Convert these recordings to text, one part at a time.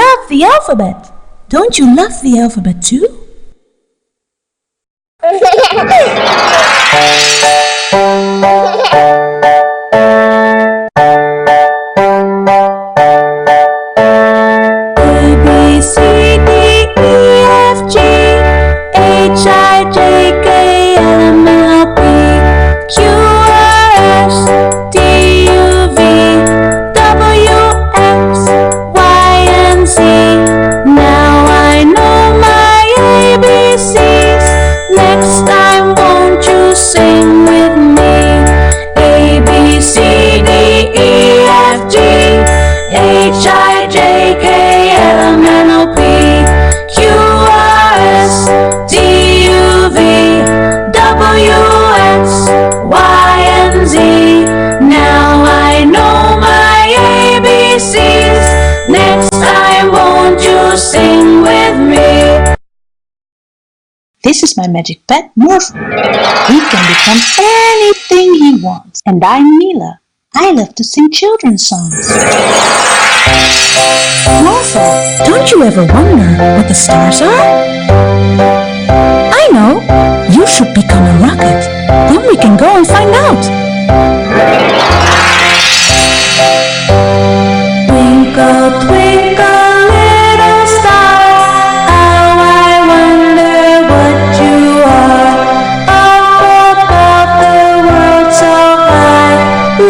love the alphabet. Don't you love the alphabet too? This is my magic pet, Morph. He can become anything he wants. And I'm Mila. I love to sing children's songs. Morphle, don't you ever wonder what the stars are? I know. You should become a rocket. Then we can go and find out. Twinkle, twinkle, little star, how I wonder what you are. Up above the world so high,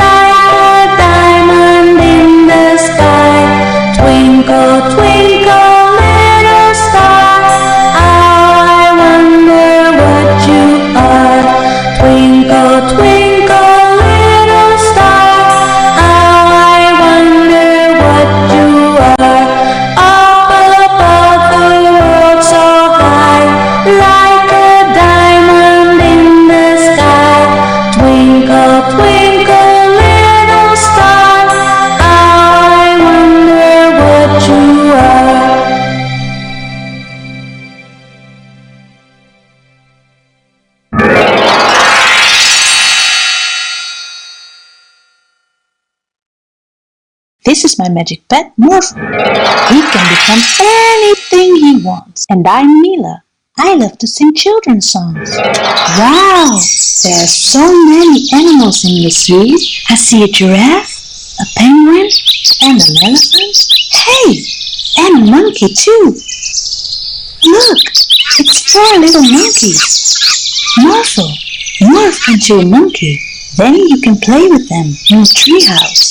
like a diamond in the sky. Twinkle, twinkle, little star, how I wonder what you are. Twinkle, twinkle, little star, how I wonder what you are. Up above the world so high, like a diamond in the sky. Twinkle, twinkle, little star, how I wonder what you are. This is my magic pet, Morph. He can become anything he wants. And I'm Mila. I love to sing children's songs. Wow! There are so many animals in the sea. I see a giraffe, a penguin, and an elephant. Hey! And a monkey too. Look! It's 4 little monkeys. Morphle, morph into a monkey. Then you can play with them in the treehouse.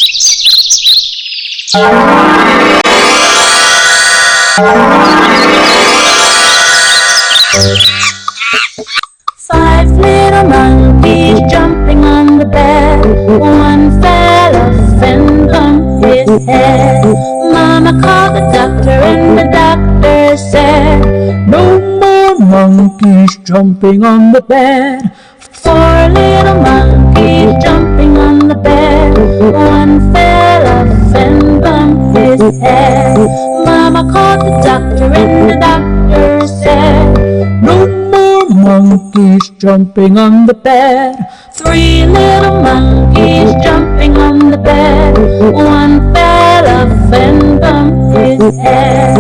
5 little monkeys jumping on the bed. One fell off and bumped his head. Mama called the doctor and the doctor said, "No more monkeys jumping on the bed." 4 little monkeys jumping on the bed. One fell off and bumped his head. Mama called the doctor and the doctor said, "No more monkeys jumping on the bed." 3 little monkeys jumping on the bed. One fell off and bumped his head.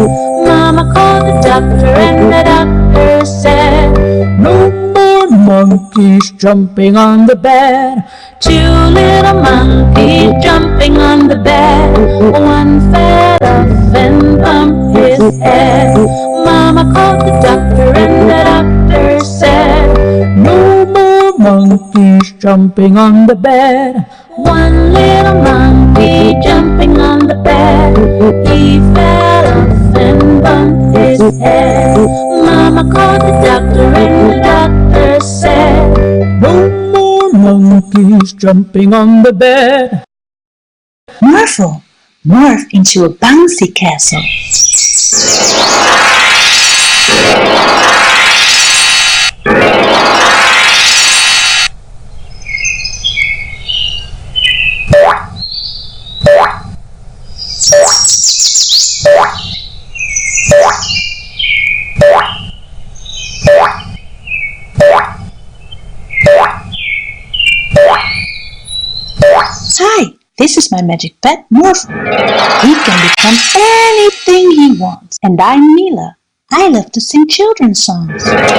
Mama called the doctor and the doctor said, "No more monkeys jumping on the bed." 2 little monkeys jumping on the bed. One fell off and bumped his head. Mama called the doctor and the doctor said, "No more monkeys jumping on the bed." 1 little monkey jumping on the bed. He fell off and bumped his head. Mama called the doctor and the doctor said, "No more monkeys jumping on the bed." Morphle, morph into a bouncy castle. Hi, this is my magic pet, Morphle. He can become anything he And I'm Mila. I love to sing children's songs. Baba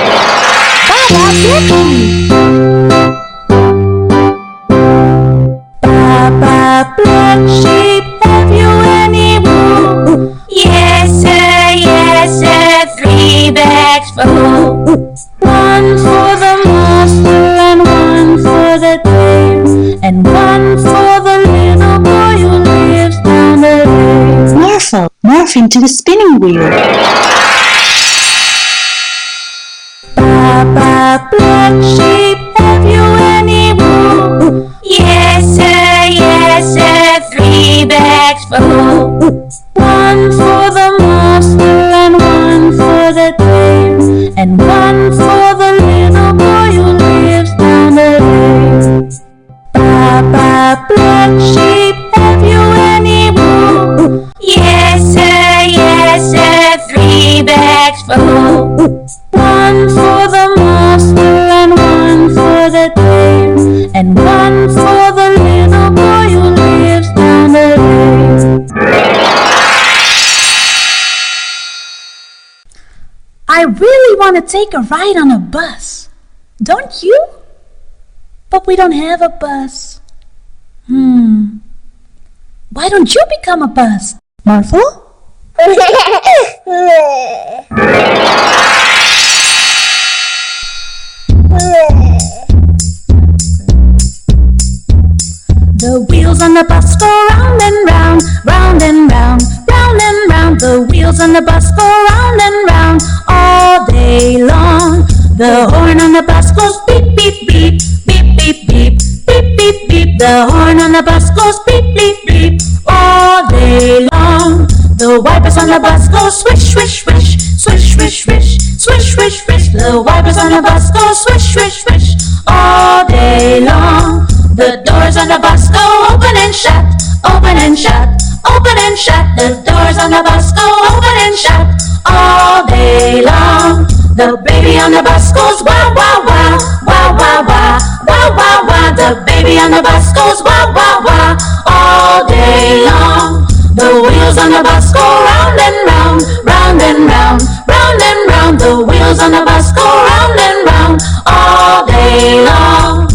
Black Baba Black Sheep, have you any wool? Yes sir, 3 bags full. One for the master and one for the tail, and one for the little boy who lives down the lane. Morph into the spinning wheel. Baba Black Sheep, have you any wool? Yes sir, 3 bags full. One for the master and one for the tail, and one for the little boy who lives down the lane. Baba Black Sheep, have you any wool? Yes sir, 3 bags full. One for the master and one for the tail, and one for the little boy who lives down the lane. I really want to take a ride on a bus. Don't you? But we don't have a bus. Why don't you become a bus, Morphle? The wheels on the bus go round and round, round and round, round and round. The wheels on the bus go round and round all day long. The horn on the bus goes beep, beep, beep, beep, beep, beep, beep, beep, beep. The horn on the bus goes beep, beep, beep all day long. The wipers on the bus go swish, swish, swish, swish, swish, swish, swish, swish, swish. The wipers on the bus go swish, swish, swish all day long. The doors on the bus go open and shut, open and shut, open and shut. The doors on the bus go open and shut all day long. The baby on the bus goes wah, wah, wah, wah, wah, wah, wah, wah, wah. The baby on the bus goes wah, wah, wah all day long. The wheels on the bus go round and round, round and round, round and round. The wheels on the bus go round and round all day long.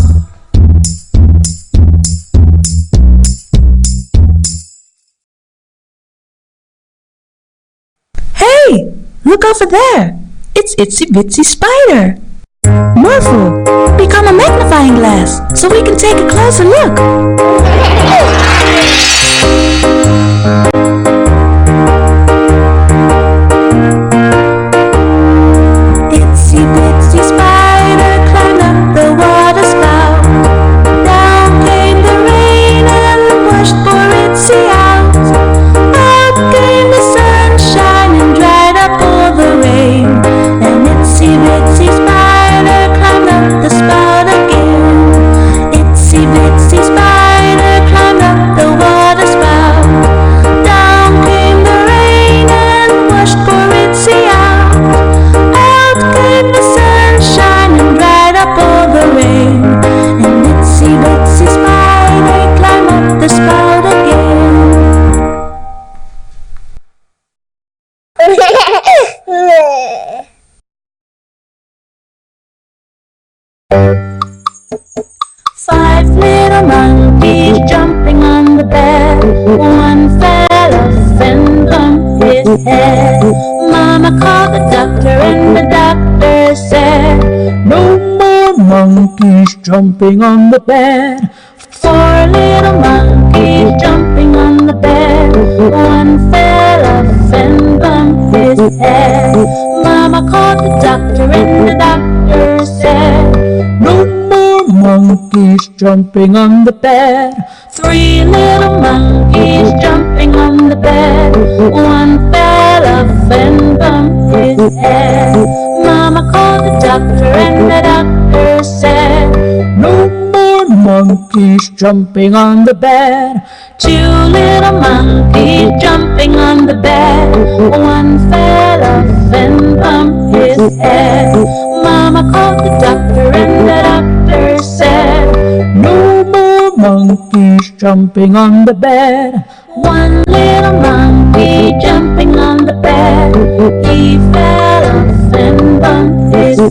Hey, look over there. It's Itsy Bitsy Spider. Morphle, become a magnifying glass so we can take a closer look. Itsy Bitsy Spider climbed up the water spout. Down came the rain and washed poor Itsy out. Out came the sunshine and dried up all the rain. And Itsy Bitsy Spider climbed up the spout again. Itsy Bitsy Spider climbed up the water spout. Down came the rain and washed poor Itsy out. Out came the sunshine and dried up all the rain. And Itsy Bitsy Spider climbed up the spout again. Five little monkeys jumping on the bed. One fell off and bumped his head. Mama called the doctor and the doctor said, "No more monkeys jumping on the bed." Four little monkeys jumping on the bed. One fell off and bumped his head. Mama called the doctor and the doctor said, "No more monkeys jumping on the bed." Three little monkeys jumping on the bed. One fell off and bumped his head. Mama called the doctor and the doctor said, "No more monkeys jumping on the bed." Two little monkeys jumping on the bed. One fell off and bumped his head. Mama called the doctor and the doctor said, "No more monkeys jumping on the bed." One little monkey jumping on the bed.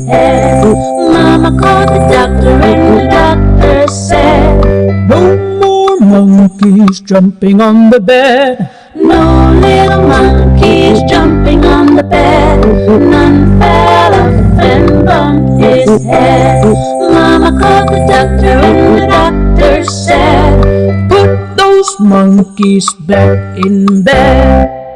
head. Mama called the doctor and the doctor said, "No more monkeys jumping on the bed. no little monkeys jumping on the bed. None fell off and bumped his head. Mama called the doctor and the doctor said, Put those monkeys back in bed."